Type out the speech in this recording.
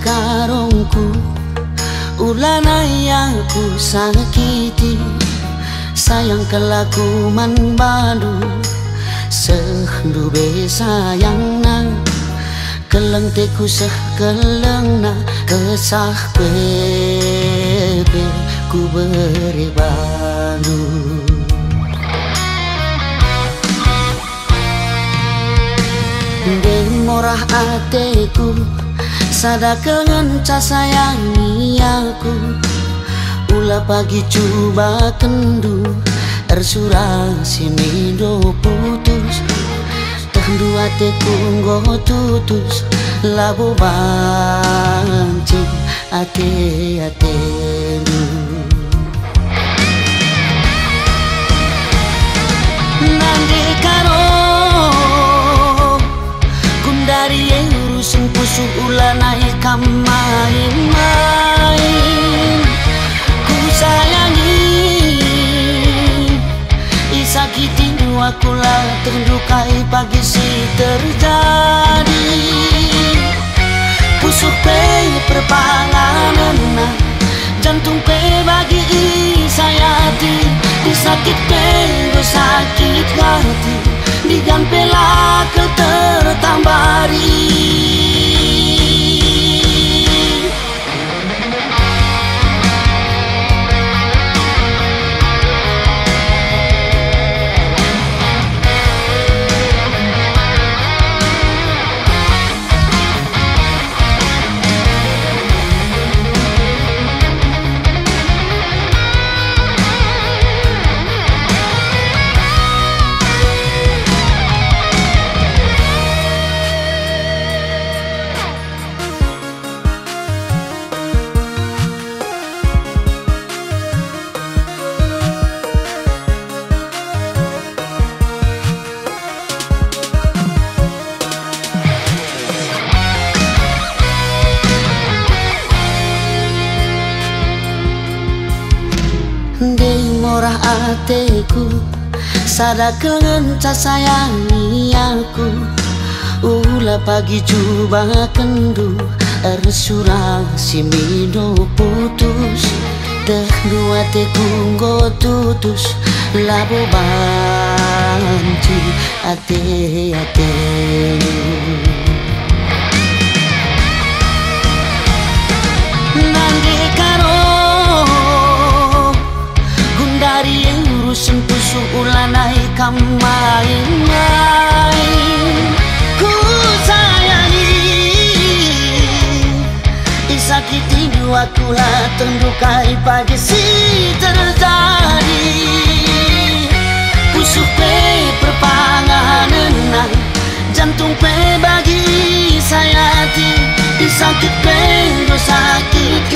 karongku, ulana yang ku sakiti. Sayang kelaku man badu, sehndu be sayang na, keleng teku seh keleng na, kesah pepe ku beri badu. Demorah ateku, sadakengen ca sayangi aku. Ulah pagi coba kendu, ersurah sini do putus. Tendu ateku nggo tutus, labo banci ate-atenu. Nande karo dari urusan pusu ulanai main-main. Ku sayangi isakiti aku lah terlukai pagi si terjadi. Pusuk pe perpanganan jantung pe bagi sayati, disakit pe sakit hati, digampela ke tertambari. Demorah ateku, sadakengen ca sayangi aku. Ulah pagi coba kendu, ersurah simido putus. Teh dua teku nggo tutus, labo banci ate-atenu. Nande karo dari urusan pusu ulanai main-main. Ku sayangi disakiti dua kula tendukai pagi si terjadi. Pusu pe perpanganan jantung pe bagi sayati, disakit pe sakit